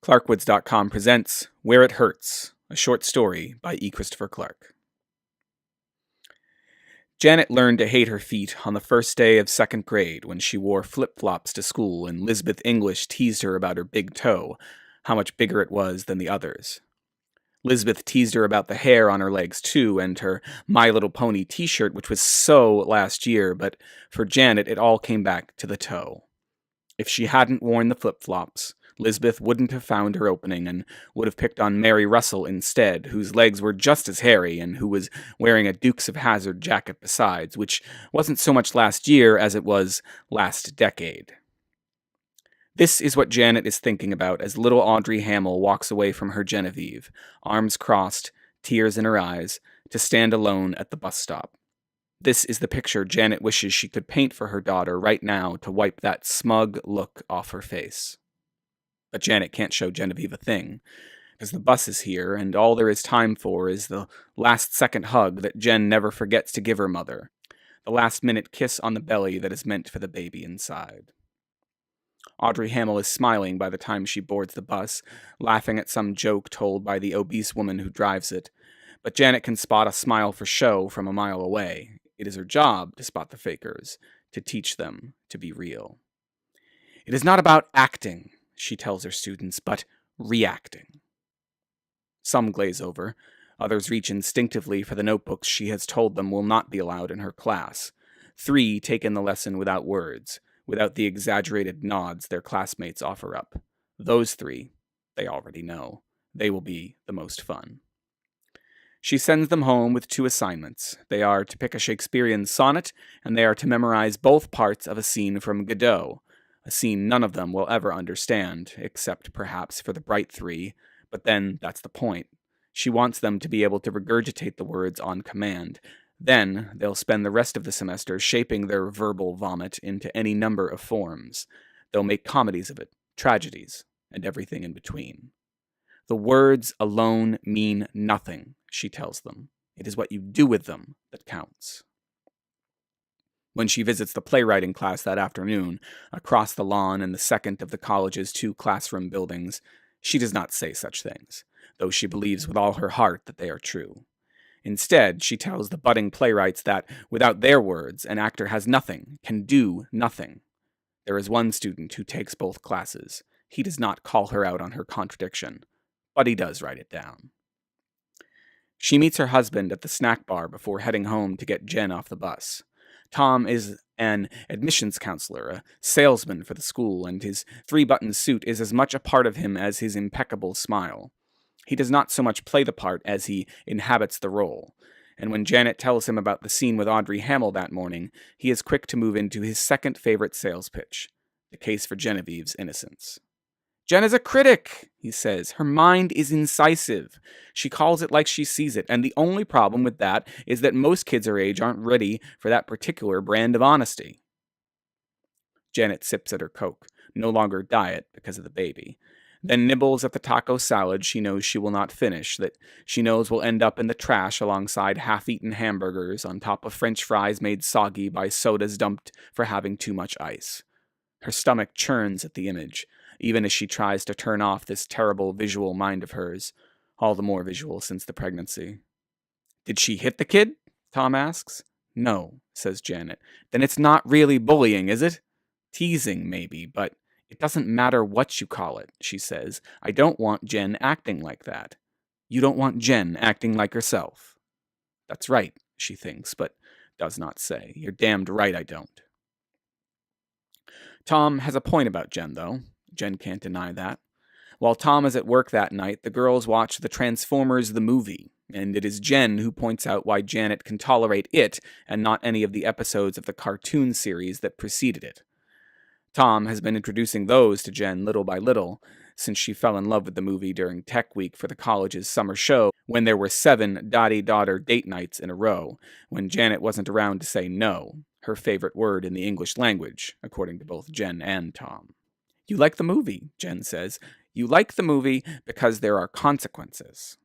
Clarkwoods.com presents Where It Hurts, a short story by E. Christopher Clark. Janet learned to hate her feet on the first day of second grade when she wore flip-flops to school and Lisbeth English teased her about her big toe, how much bigger it was than the others. Lisbeth teased her about the hair on her legs too, and her My Little Pony t-shirt, which was so last year, but for Janet it all came back to the toe. If she hadn't worn the flip-flops, Lisbeth wouldn't have found her opening and would have picked on Mary Russell instead, whose legs were just as hairy and who was wearing a Dukes of Hazzard jacket besides, which wasn't so much last year as it was last decade. This is what Janet is thinking about as little Audrey Hamel walks away from her Genevieve, arms crossed, tears in her eyes, to stand alone at the bus stop. This is the picture Janet wishes she could paint for her daughter right now to wipe that smug look off her face. But Janet can't show Genevieve a thing, because the bus is here, and all there is time for is the last-second hug that Jen never forgets to give her mother, the last-minute kiss on the belly that is meant for the baby inside. Audrey Hamel is smiling by the time she boards the bus, laughing at some joke told by the obese woman who drives it, but Janet can spot a smile for show from a mile away. It is her job to spot the fakers, to teach them to be real. It is not about acting, she tells her students, but reacting. Some glaze over. Others reach instinctively for the notebooks she has told them will not be allowed in her class. 3 take in the lesson without words, without the exaggerated nods their classmates offer up. Those 3, they already know. They will be the most fun. She sends them home with 2 assignments. They are to pick a Shakespearean sonnet, and they are to memorize both parts of a scene from Godot, a scene none of them will ever understand, except perhaps for the bright 3, but then that's the point. She wants them to be able to regurgitate the words on command. Then they'll spend the rest of the semester shaping their verbal vomit into any number of forms. They'll make comedies of it, tragedies, and everything in between. The words alone mean nothing, she tells them. It is what you do with them that counts. When she visits the playwriting class that afternoon, across the lawn in the second of the college's 2 classroom buildings, she does not say such things, though she believes with all her heart that they are true. Instead, she tells the budding playwrights that, without their words, an actor has nothing, can do nothing. There is one student who takes both classes. He does not call her out on her contradiction, but he does write it down. She meets her husband at the snack bar before heading home to get Jen off the bus. Tom is an admissions counselor, a salesman for the school, and his 3-button suit is as much a part of him as his impeccable smile. He does not so much play the part as he inhabits the role, and when Janet tells him about the scene with Audrey Hamel that morning, he is quick to move into his second favorite sales pitch, the case for Genevieve's innocence. Jen is a critic, he says. Her mind is incisive. She calls it like she sees it, and the only problem with that is that most kids her age aren't ready for that particular brand of honesty. Janet sips at her Coke, no longer diet because of the baby, then nibbles at the taco salad she knows she will not finish, that she knows will end up in the trash alongside half-eaten hamburgers on top of French fries made soggy by sodas dumped for having too much ice. Her stomach churns at the image, even as she tries to turn off this terrible visual mind of hers, all the more visual since the pregnancy. Did she hit the kid? Tom asks. No, says Janet. Then it's not really bullying, is it? Teasing, maybe, but it doesn't matter what you call it, she says. I don't want Jen acting like that. You don't want Jen acting like herself. That's right, she thinks, but does not say. You're damned right I don't. Tom has a point about Jen, though. Jen can't deny that. While Tom is at work that night, the girls watch The Transformers the movie, and it is Jen who points out why Janet can tolerate it and not any of the episodes of the cartoon series that preceded it. Tom has been introducing those to Jen little by little, since she fell in love with the movie during Tech Week for the college's summer show, when there were 7 daddy-daughter date nights in a row, when Janet wasn't around to say no, her favorite word in the English language, according to both Jen and Tom. You like the movie, Jen says. You like the movie because there are consequences.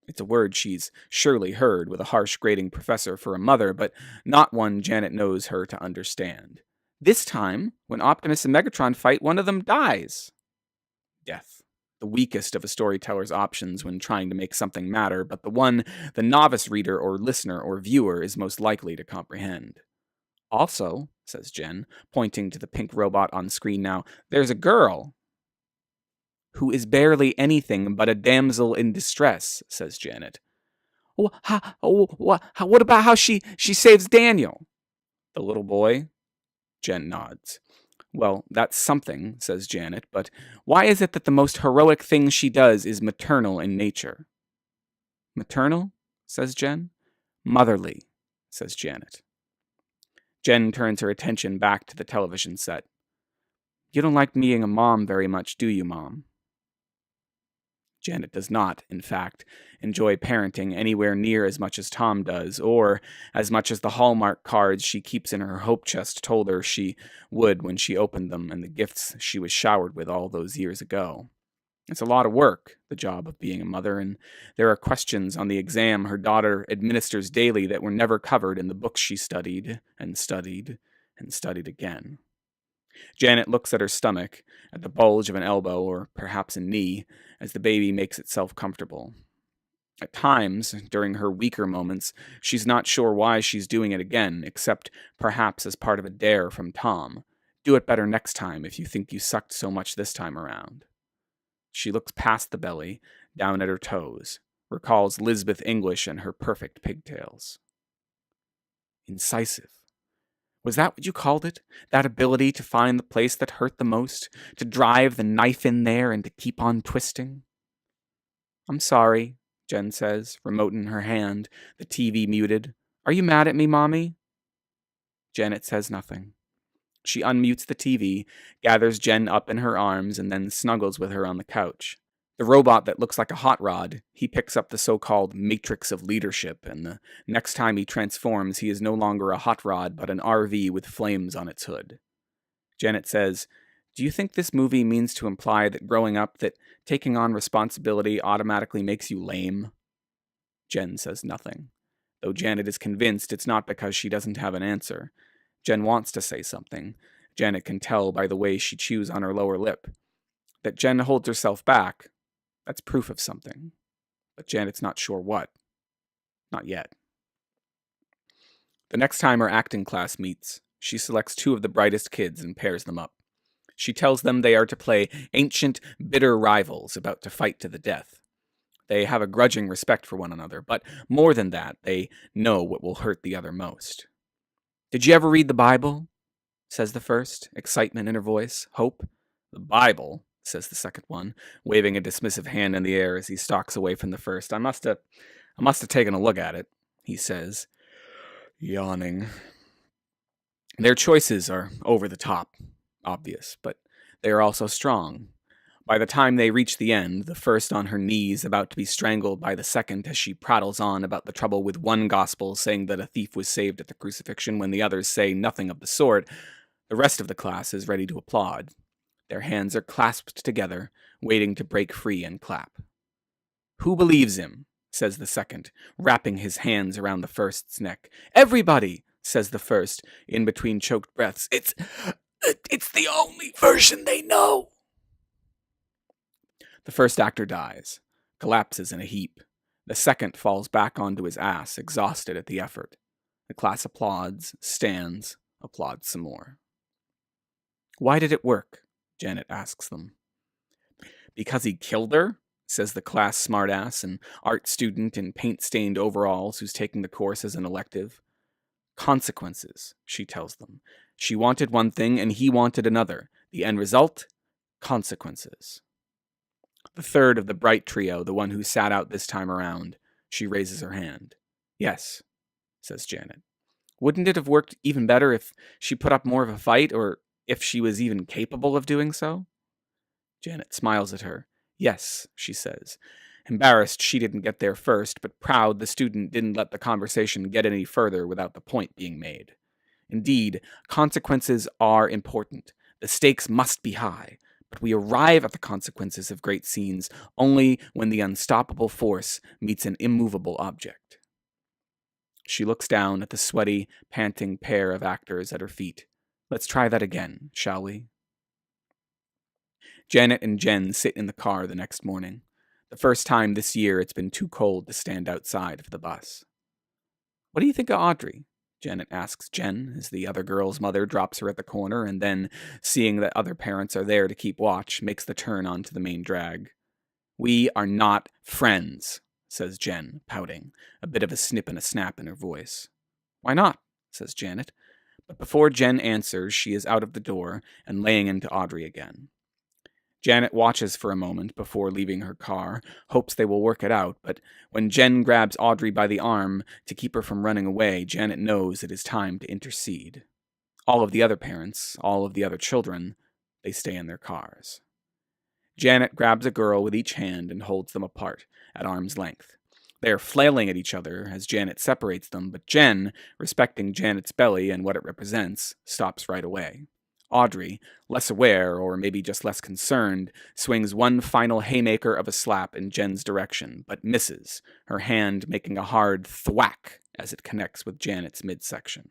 It's a word she's surely heard with a harsh grading professor for a mother, but not one Janet knows her to understand. This time, when Optimus and Megatron fight, one of them dies. Death. the weakest of a storyteller's options when trying to make something matter, but the one the novice reader or listener or viewer is most likely to comprehend. Also, says Jen, pointing to the pink robot on screen now, there's a girl who is barely anything but a damsel in distress, says Janet. What about how she saves Daniel? The little boy? Jen nods. Well, that's something, says Janet, but why is it that the most heroic thing she does is maternal in nature? Maternal? Says Jen. Motherly, says Janet. Jen turns her attention back to the television set. You don't like being a mom very much, do you, Mom? Janet does not, in fact, enjoy parenting anywhere near as much as Tom does, or as much as the Hallmark cards she keeps in her hope chest told her she would when she opened them, and the gifts she was showered with all those years ago. It's a lot of work, the job of being a mother, and there are questions on the exam her daughter administers daily that were never covered in the books she studied, and studied, and studied again. Janet looks at her stomach, at the bulge of an elbow, or perhaps a knee, as the baby makes itself comfortable. At times, during her weaker moments, she's not sure why she's doing it again, except perhaps as part of a dare from Tom. Do it better next time if you think you sucked so much this time around. She looks past the belly, down at her toes, recalls Lisbeth English and her perfect pigtails. Incisive. Was that what you called it? That ability to find the place that hurt the most? To drive the knife in there and to keep on twisting? I'm sorry, Jen says, remote in her hand, the TV muted. Are you mad at me, Mommy? Janet says nothing. She unmutes the TV, gathers Jen up in her arms, and then snuggles with her on the couch. The robot that looks like a hot rod, he picks up the so-called matrix of leadership, and the next time he transforms, he is no longer a hot rod, but an RV with flames on its hood. Janet says, do you think this movie means to imply that growing up, that taking on responsibility automatically makes you lame? Jen says nothing, though Janet is convinced it's not because she doesn't have an answer. Jen wants to say something. Janet can tell by the way she chews on her lower lip. That Jen holds herself back, that's proof of something. But Janet's not sure what. Not yet. The next time her acting class meets, she selects 2 of the brightest kids and pairs them up. She tells them they are to play ancient, bitter rivals about to fight to the death. They have a grudging respect for one another, but more than that, they know what will hurt the other most. Did you ever read the Bible? Says the first, excitement in her voice, hope. The Bible, says the second one, waving a dismissive hand in the air as he stalks away from the first. I must have taken a look at it, he says, yawning. Their choices are over the top, obvious, but they are also strong. By the time they reach the end, the first on her knees, about to be strangled by the second as she prattles on about the trouble with one gospel saying that a thief was saved at the crucifixion when the others say nothing of the sort, the rest of the class is ready to applaud. Their hands are clasped together, waiting to break free and clap. Who believes him? Says the second, wrapping his hands around the first's neck. Everybody, says the first, in between choked breaths. It's the only version they know. The first actor dies, collapses in a heap. The second falls back onto his ass, exhausted at the effort. The class applauds, stands, applauds some more. Why did it work? Janet asks them. Because he killed her? Says the class smartass, an art student in paint-stained overalls who's taking the course as an elective. Consequences, she tells them. She wanted one thing and he wanted another. The end result? Consequences. The third of the bright trio, the one who sat out this time around, she raises her hand. Yes, says Janet. Wouldn't it have worked even better if she put up more of a fight, or if she was even capable of doing so? Janet smiles at her. Yes, she says. Embarrassed she didn't get there first, but proud the student didn't let the conversation get any further without the point being made. Indeed, consequences are important. The stakes must be high. But we arrive at the consequences of great scenes only when the unstoppable force meets an immovable object. She looks down at the sweaty, panting pair of actors at her feet. Let's try that again, shall we? Janet and Jen sit in the car the next morning. The first time this year it's been too cold to stand outside of the bus. "What do you think of Audrey?" Janet asks Jen as the other girl's mother drops her at the corner and then, seeing that other parents are there to keep watch, makes the turn onto the main drag. "We are not friends," says Jen, pouting, a bit of a snip and a snap in her voice. "Why not?" says Janet. But before Jen answers, she is out of the door and laying into Audrey again. Janet watches for a moment before leaving her car, hopes they will work it out, but when Jen grabs Audrey by the arm to keep her from running away, Janet knows it is time to intercede. All of the other parents, all of the other children, they stay in their cars. Janet grabs a girl with each hand and holds them apart, at arm's length. They are flailing at each other as Janet separates them, but Jen, respecting Janet's belly and what it represents, stops right away. Audrey, less aware, or maybe just less concerned, swings one final haymaker of a slap in Jen's direction, but misses, her hand making a hard thwack as it connects with Janet's midsection.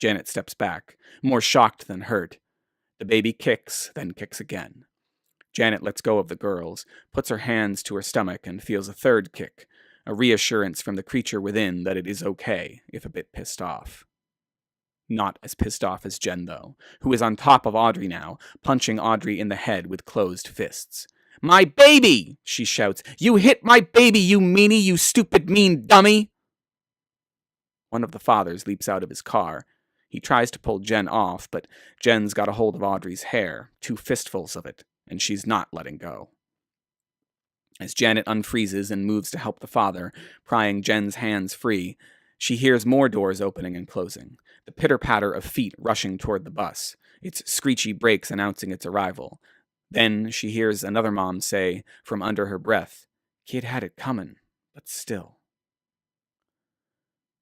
Janet steps back, more shocked than hurt. The baby kicks, then kicks again. Janet lets go of the girls, puts her hands to her stomach, and feels a third kick, a reassurance from the creature within that it is okay, if a bit pissed off. Not as pissed off as Jen, though, who is on top of Audrey now, punching Audrey in the head with closed fists. "My baby!" she shouts. "You hit my baby, you meanie, you stupid mean dummy!" One of the fathers leaps out of his car. He tries to pull Jen off, but Jen's got a hold of Audrey's hair, 2 fistfuls of it, and she's not letting go. As Janet unfreezes and moves to help the father, prying Jen's hands free, she hears more doors opening and closing, the pitter-patter of feet rushing toward the bus, its screechy brakes announcing its arrival. Then she hears another mom say, from under her breath, "Kid had it comin', but still."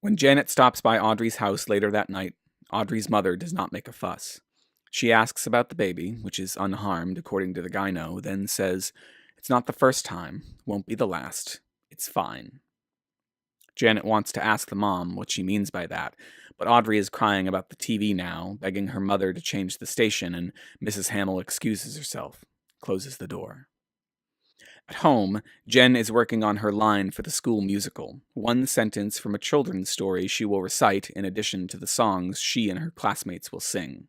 When Janet stops by Audrey's house later that night, Audrey's mother does not make a fuss. She asks about the baby, which is unharmed according to the gyno, then says, "It's not the first time, won't be the last, it's fine." Janet wants to ask the mom what she means by that, but Audrey is crying about the TV now, begging her mother to change the station, and Mrs. Hamill excuses herself, closes the door. At home, Jen is working on her line for the school musical, one sentence from a children's story she will recite in addition to the songs she and her classmates will sing.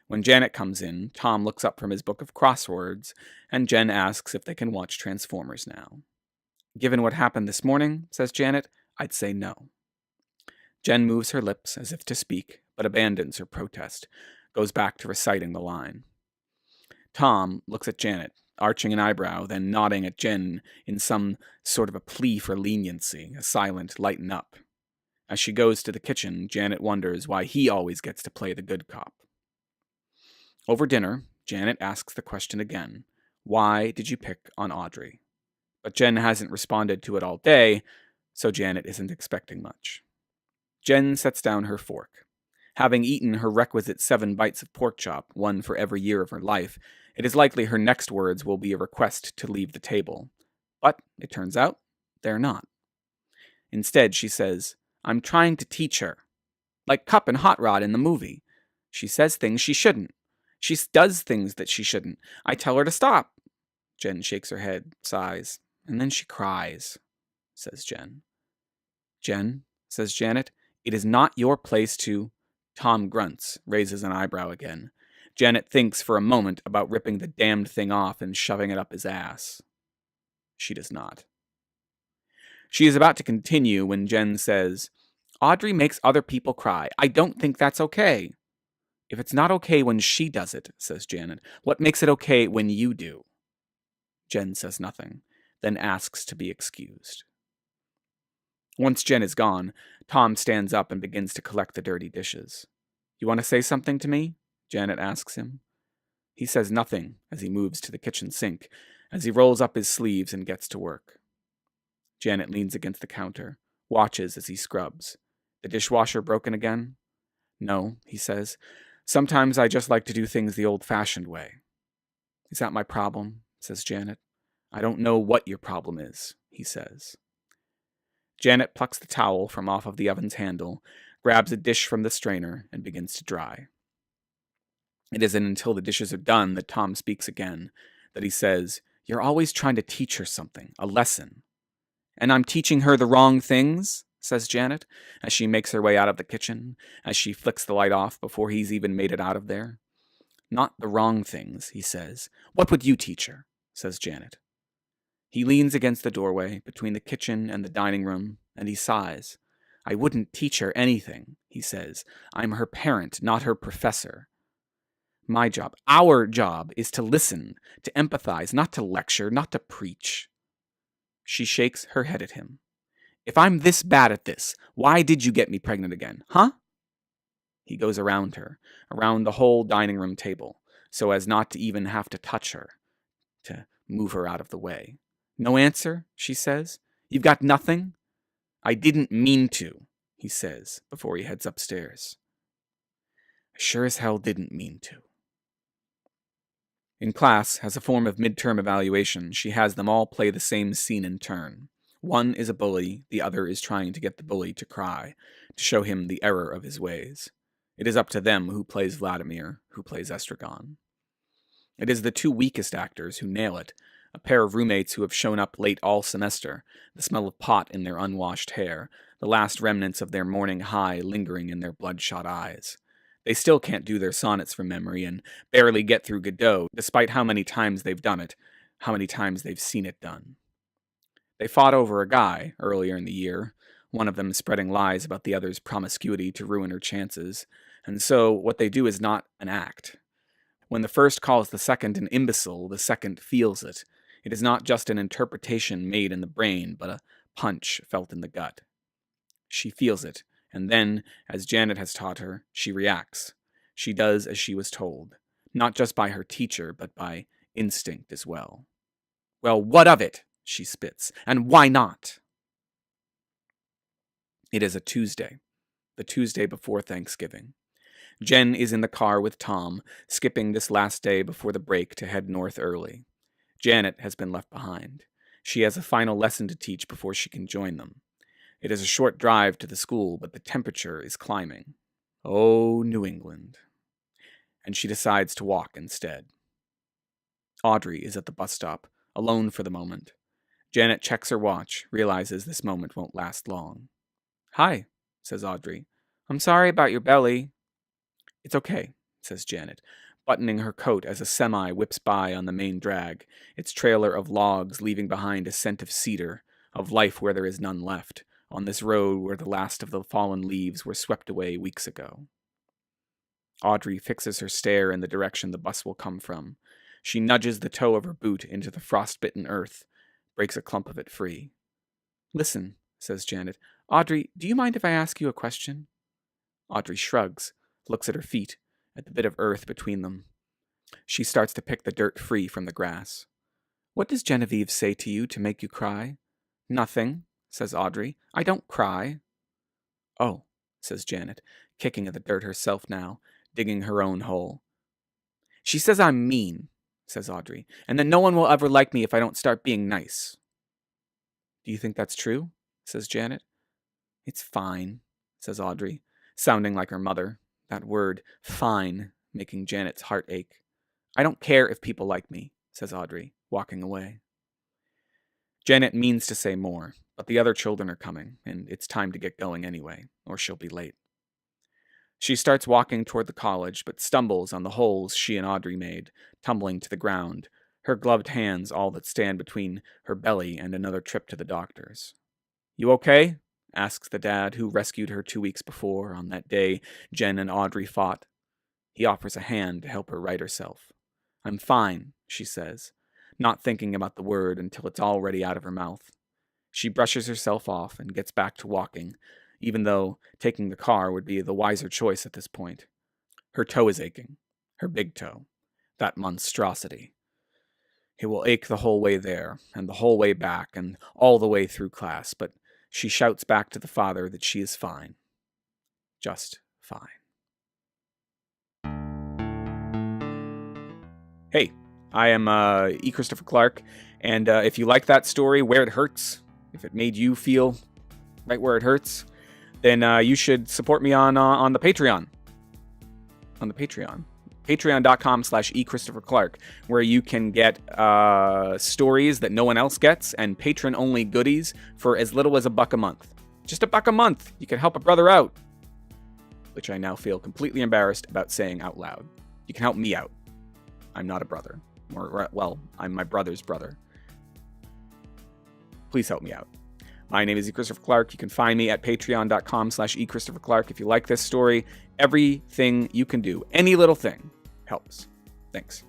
When Janet comes in, Tom looks up from his book of crosswords, and Jen asks if they can watch Transformers now. "Given what happened this morning," says Janet, "I'd say no." Jen moves her lips as if to speak, but abandons her protest, goes back to reciting the line. Tom looks at Janet, arching an eyebrow, then nodding at Jen in some sort of a plea for leniency, a silent lighten up. As she goes to the kitchen, Janet wonders why he always gets to play the good cop. Over dinner, Janet asks the question again. Why did you pick on Audrey? But Jen hasn't responded to it all day, so Janet isn't expecting much. Jen sets down her fork. Having eaten her requisite 7 bites of pork chop, 1 for every year of her life, it is likely her next words will be a request to leave the table. But, it turns out, they're not. Instead, she says, "I'm trying to teach her. Like Cup and Hot Rod in the movie. She says things she shouldn't. She does things that she shouldn't. I tell her to stop." Jen shakes her head, sighs, and then she cries, says Jen. "Jen," says Janet, "it is not your place to—" Tom grunts, raises an eyebrow again. Janet thinks for a moment about ripping the damned thing off and shoving it up his ass. She does not. She is about to continue when Jen says, "Audrey makes other people cry. I don't think that's okay." "If it's not okay when she does it," says Janet, "what makes it okay when you do?" Jen says nothing, then asks to be excused. Once Jen is gone, Tom stands up and begins to collect the dirty dishes. "You want to say something to me?" Janet asks him. He says nothing as he moves to the kitchen sink, as he rolls up his sleeves and gets to work. Janet leans against the counter, watches as he scrubs. "The dishwasher broken again?" "No," he says. "Sometimes I just like to do things the old-fashioned way." "Is that my problem?" says Janet. "I don't know what your problem is," he says. Janet plucks the towel from off of the oven's handle, grabs a dish from the strainer, and begins to dry. It isn't until the dishes are done that Tom speaks again, that he says, "You're always trying to teach her something, a lesson." "And I'm teaching her the wrong things?" says Janet, as she makes her way out of the kitchen, as she flicks the light off before he's even made it out of there. "Not the wrong things," he says. "What would you teach her?" says Janet. He leans against the doorway between the kitchen and the dining room, and he sighs. "I wouldn't teach her anything," he says. "I'm her parent, not her professor. My job, our job, is to listen, to empathize, not to lecture, not to preach." She shakes her head at him. "If I'm this bad at this, why did you get me pregnant again, huh?" He goes around her, around the whole dining room table, so as not to even have to touch her, to move her out of the way. "No answer?" she says. "You've got nothing?" "I didn't mean to," he says, before he heads upstairs. I sure as hell didn't mean to. In class, as a form of midterm evaluation, she has them all play the same scene in turn. One is a bully, the other is trying to get the bully to cry, to show him the error of his ways. It is up to them who plays Vladimir, who plays Estragon. It is the two weakest actors who nail it, a pair of roommates who have shown up late all semester, the smell of pot in their unwashed hair, the last remnants of their morning high lingering in their bloodshot eyes. They still can't do their sonnets from memory and barely get through Godot, despite how many times they've done it, how many times they've seen it done. They fought over a guy earlier in the year, one of them spreading lies about the other's promiscuity to ruin her chances, and so what they do is not an act. When the first calls the second an imbecile, the second feels it. It is not just an interpretation made in the brain, but a punch felt in the gut. She feels it, and then, as Janet has taught her, she reacts. She does as she was told, not just by her teacher, but by instinct as well. "Well, what of it?" she spits, "and why not?" It is a Tuesday, the Tuesday before Thanksgiving. Jen is in the car with Tom, skipping this last day before the break to head north early. Janet has been left behind. She has a final lesson to teach before she can join them. It is a short drive to the school, but the temperature is climbing. Oh, New England. And she decides to walk instead. Audrey is at the bus stop, alone for the moment. Janet checks her watch, realizes this moment won't last long. "Hi," says Audrey. "I'm sorry about your belly." "It's okay," says Janet, buttoning her coat as a semi whips by on the main drag, its trailer of logs leaving behind a scent of cedar, of life where there is none left, on this road where the last of the fallen leaves were swept away weeks ago. Audrey fixes her stare in the direction the bus will come from. She nudges the toe of her boot into the frostbitten earth, breaks a clump of it free. "Listen," says Janet. "Audrey, do you mind if I ask you a question?" Audrey shrugs, looks at her feet, at the bit of earth between them. She starts to pick the dirt free from the grass. "What does Genevieve say to you to make you cry?" "Nothing," says Audrey. "I don't cry." "Oh," says Janet, kicking at the dirt herself now, digging her own hole. "She says I'm mean," says Audrey, "and that no one will ever like me if I don't start being nice." "Do you think that's true?" says Janet. "It's fine," says Audrey, sounding like her mother, that word, fine, making Janet's heart ache. "I don't care if people like me," says Audrey, walking away. Janet means to say more, but the other children are coming, and it's time to get going anyway, or she'll be late. She starts walking toward the college, but stumbles on the holes she and Audrey made, tumbling to the ground, her gloved hands all that stand between her belly and another trip to the doctor's. "You okay?" asks the dad who rescued her 2 weeks before, on that day Jen and Audrey fought. He offers a hand to help her right herself. "I'm fine," she says, not thinking about the word until it's already out of her mouth. She brushes herself off and gets back to walking, even though taking the car would be the wiser choice at this point. Her toe is aching. Her big toe. That monstrosity. It will ache the whole way there, and the whole way back, and all the way through class, but she shouts back to the father that she is fine. Just fine. Hey, I am E. Christopher Clark, and if you like that story, Where It Hurts, if it made you feel right where it hurts, then you should support me on the Patreon. On the Patreon. patreon.com/eChristopherClark, where you can get stories that no one else gets and patron-only goodies for as little as $1 a month. Just $1 a month. You can help a brother out, which I now feel completely embarrassed about saying out loud. You can help me out. I'm not a brother. Well, I'm my brother's brother. Please help me out. My name is eChristopher Clark. You can find me at patreon.com/eChristopherClark. If you like this story, everything you can do, any little thing, helps. Thanks.